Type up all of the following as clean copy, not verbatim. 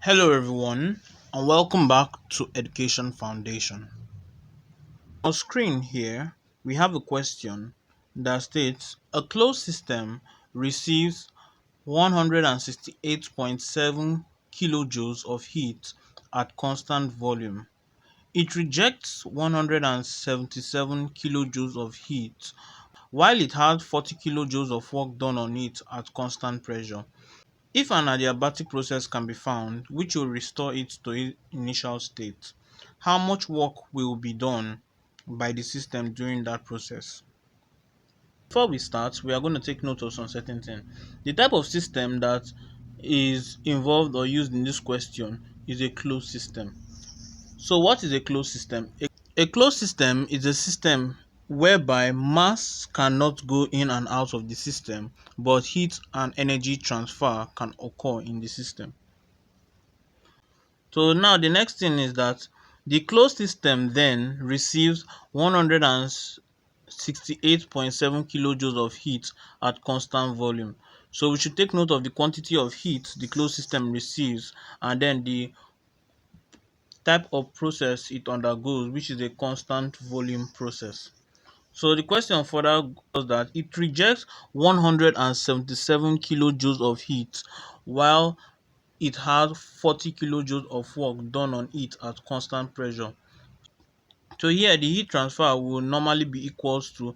Hello everyone and welcome back to Education Foundation. On screen here we have a question that states a closed system receives 168.7 kilojoules of heat at constant volume. It rejects 177 kilojoules of heat while it had 40 kilojoules of work done on it at constant pressure. If an adiabatic process can be found which will restore it to its initial state, how much work will be done by the system during that process? Before we start, we are going to take note of some certain things. The type of system that is involved or used in this question is a closed system. So what is a closed system? A closed system is a system whereby mass cannot go in and out of the system, but heat and energy transfer can occur in the system. So now the next thing is that the closed system then receives 168.7 kilojoules of heat at constant volume. So we should take note of the quantity of heat the closed system receives and then the type of process it undergoes, which is a constant volume process. So the question further goes that it rejects 177 kilojoules of heat while it has 40 kilojoules of work done on it at constant pressure. So here the heat transfer will normally be equals to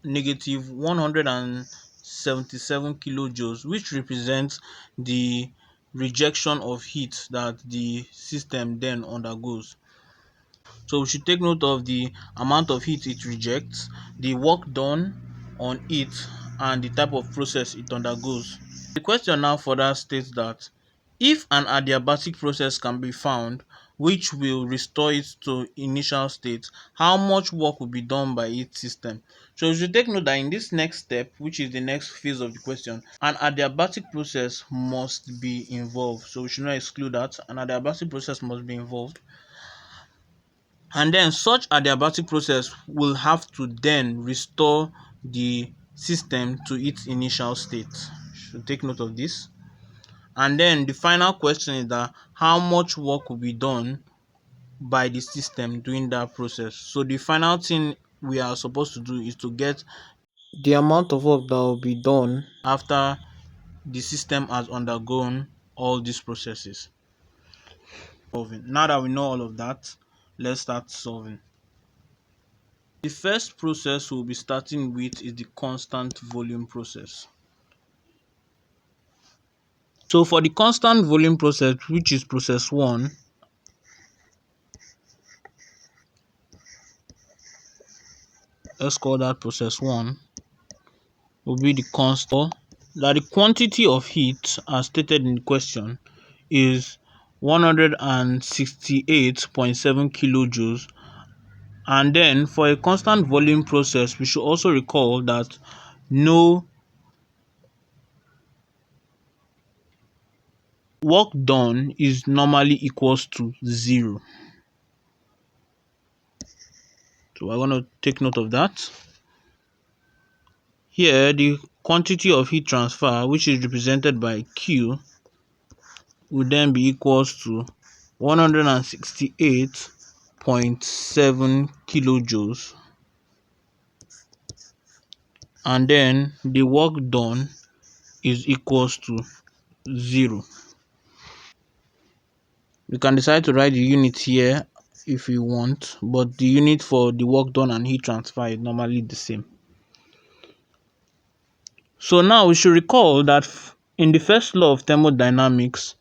negative 177 kilojoules, which represents the rejection of heat that the system then undergoes. So we should take note of the amount of heat it rejects, the work done on it, and the type of process it undergoes. The question now further states that if an adiabatic process can be found which will restore it to initial state, how much work will be done by its system? So you should take note that in this next step, which is the next phase of the question, an adiabatic process must be involved. So we should not exclude that. An adiabatic process must be involved. And then such adiabatic process will have to then restore the system to its initial state. So take note of this. And then the final question is that how much work will be done by the system during that process. So the final thing we are supposed to do is to get the amount of work that will be done after the system has undergone all these processes. Now that we know all of that, let's start solving. The first process we'll be starting with is the constant volume process. So for the constant volume process, which is process 1, let's call that process 1, will be the constant that the quantity of heat as stated in the question is 168.7 kilojoules. And then for a constant volume process, we should also recall that no work done is normally equals to 0. So we're going to take note of that. Here, the quantity of heat transfer, which is represented by Q, will then be equals to 168.7 kilojoules. And then the work done is equals to 0. You can decide to write the unit here if you want, but the unit for the work done and heat transfer is normally the same. So now we should recall that in the first law of thermodynamics,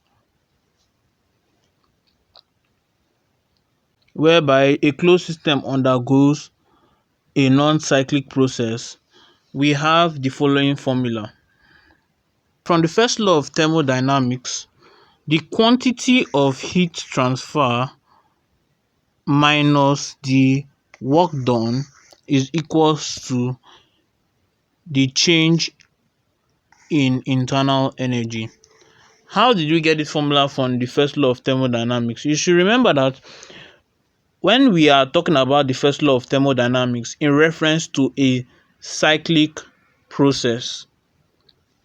whereby a closed system undergoes a non-cyclic process, we have the following formula. From the first law of thermodynamics, the quantity of heat transfer minus the work done is equals to the change in internal energy. How did we get this formula from the first law of thermodynamics? You should remember that when we are talking about the first law of thermodynamics in reference to a cyclic process,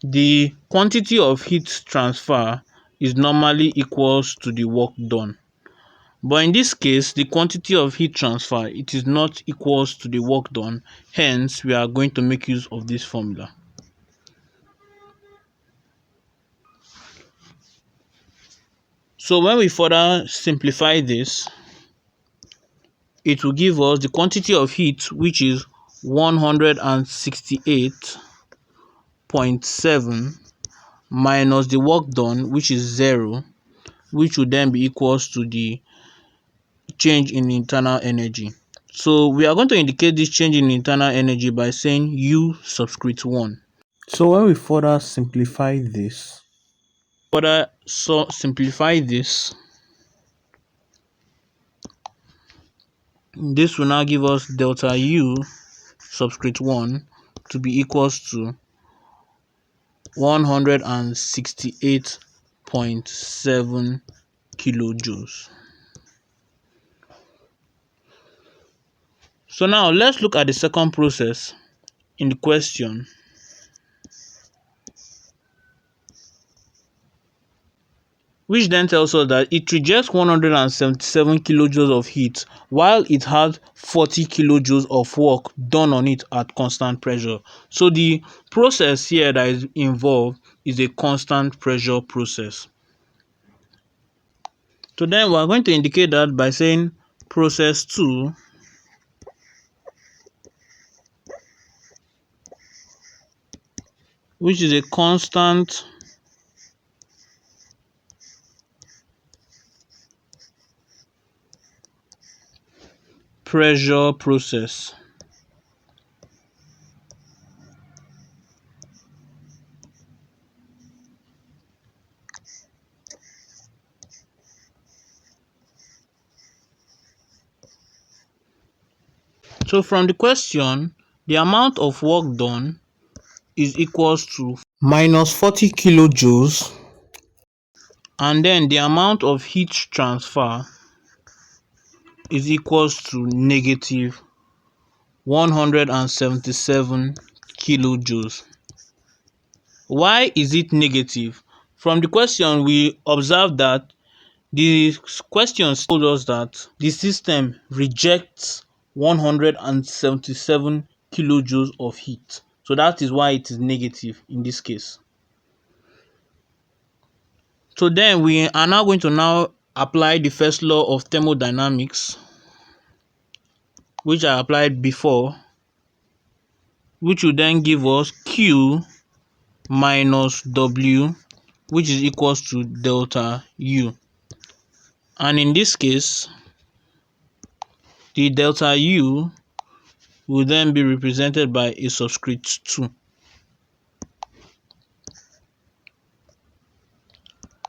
the quantity of heat transfer is normally equals to the work done. But in this case, the quantity of heat transfer, it is not equals to the work done. Hence, we are going to make use of this formula. So when we further simplify this, it will give us the quantity of heat, which is 168.7 minus the work done, which is 0, which will then be equals to the change in internal energy. So we are going to indicate this change in internal energy by saying U subscript 1. So when we further simplify this, this will now give us delta U subscript 1 to be equals to 168.7 kilojoules. So now let's look at the second process in the question. Which then tells us that it rejects 177 kilojoules of heat while it had 40 kilojoules of work done on it at constant pressure. So the process here that is involved is a constant pressure process. So then we are going to indicate that by saying process 2 which is a constant pressure process. So from the question, the amount of work done is equals to minus 40 kilojoules, and then the amount of heat transfer is equals to negative 177 kilojoules. Why is it negative? From the question, we observe that the question told us that the system rejects 177 kilojoules of heat. So that is why it is negative in this case. So then we are now going to apply the first law of thermodynamics, which I applied before, which will then give us Q minus W, which is equals to delta U. And in this case, the delta U will then be represented by a subscript 2.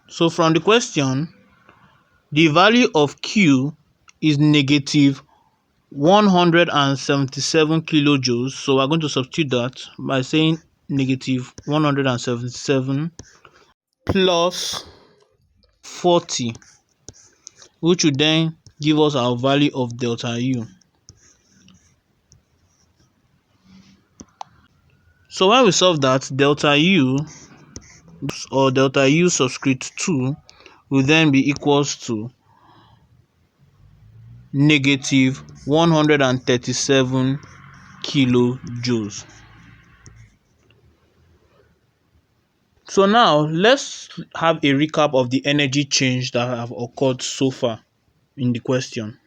So from the question, the value of Q is negative 177 kilojoules. So we're going to substitute that by saying negative 177 plus 40, which will then give us our value of delta U. So when we solve that, delta U or delta U subscript 2 will then be equals to negative 137 kilojoules. So now let's have a recap of the energy change that have occurred so far in the question.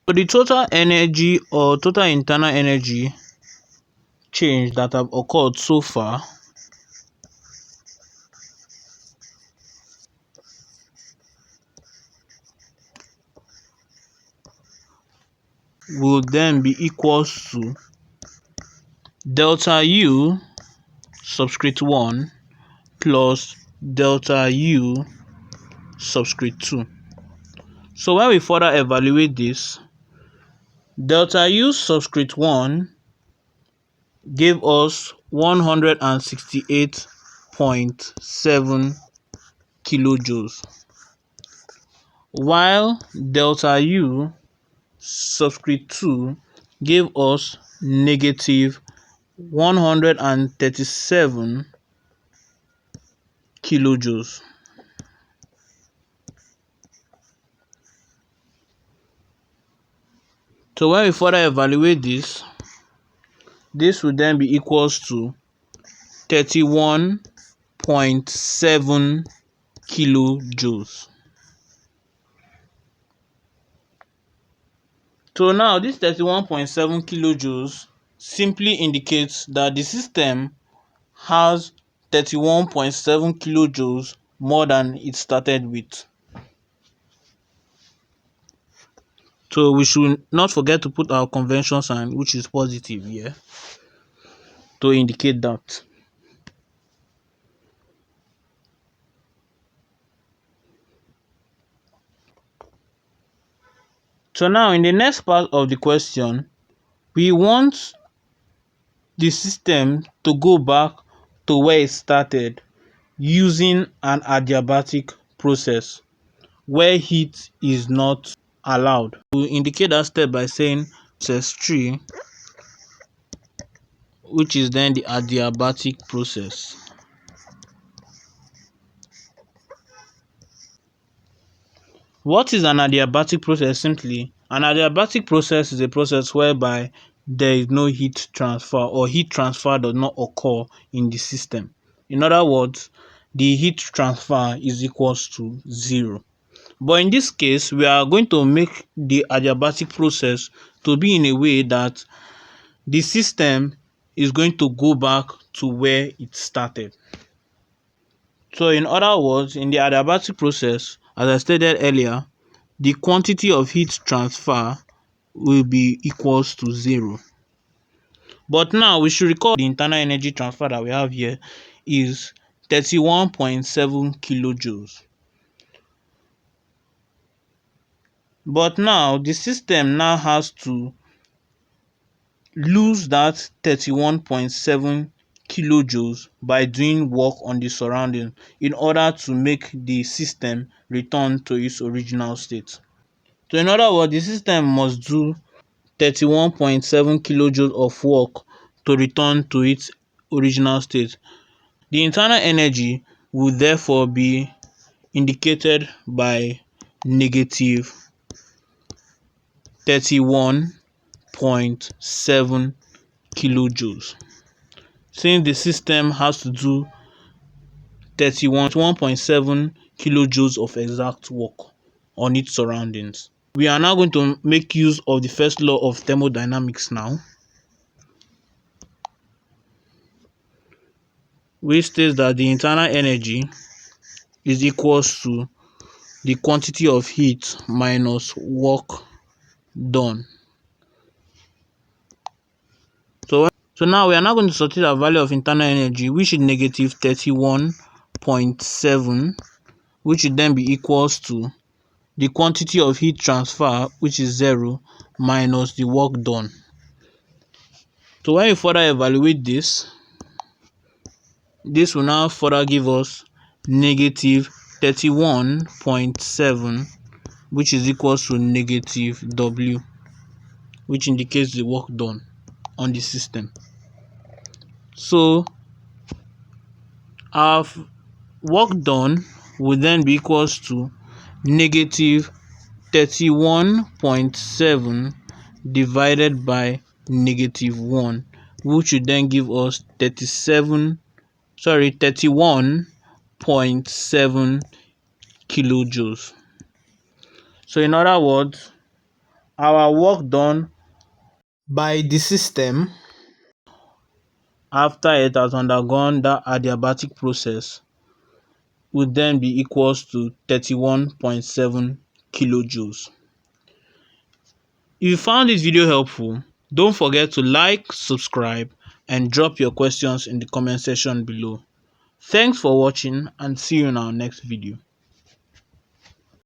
So the total energy or total internal energy change that have occurred so far will then be equals to delta U subscript 1 plus delta U subscript 2. So when we further evaluate this, delta U subscript 1 gave us 168.7 kilojoules, while delta U subscript 2 gave us negative 137 kilojoules. So when we further evaluate this will then be equals to 31.7 kilojoules. So now this 31.7 kilojoules simply indicates that the system has 31.7 kilojoules more than it started with. So we should not forget to put our convention sign, which is positive here, to indicate that. So now in the next part of the question, we want the system to go back to where it started using an adiabatic process where heat is not allowed. We indicate that step by saying process 3, which is then the adiabatic process. What is an adiabatic process? Simply, an adiabatic process is a process whereby there is no heat transfer, or heat transfer does not occur in the system. In other words, the heat transfer is equals to 0. But in this case, we are going to make the adiabatic process to be in a way that the system is going to go back to where it started. So in other words, in the adiabatic process, as I stated earlier, the quantity of heat transfer will be equals to 0. But now we should recall the internal energy transfer that we have here is 31.7 kilojoules. But now the system now has to lose that 31.7 kilojoules by doing work on the surrounding in order to make the system return to its original state. So in other words, the system must do 31.7 kilojoules of work to return to its original state. The internal energy will therefore be indicated by negative 31.7 kilojoules. Since the system has to do 31.7 kilojoules of exact work on its surroundings. We are now going to make use of the first law of thermodynamics now, which states that the internal energy is equals to the quantity of heat minus work done. So now we are now going to substitute our value of internal energy, which is negative 31.7, which would then be equals to the quantity of heat transfer, which is 0, minus the work done. So when we further evaluate this will now further give us negative 31.7, which is equals to negative W, which indicates the work done on the system. So our work done will then be equals to negative 31.7 divided by negative 1, which will then give us 31.7 kilojoules. So in other words, our work done by the system after it has undergone that adiabatic process would then be equals to 31.7 kilojoules. If you found this video helpful, don't forget to like, subscribe, and drop your questions in the comment section below. Thanks for watching, and see you in our next video.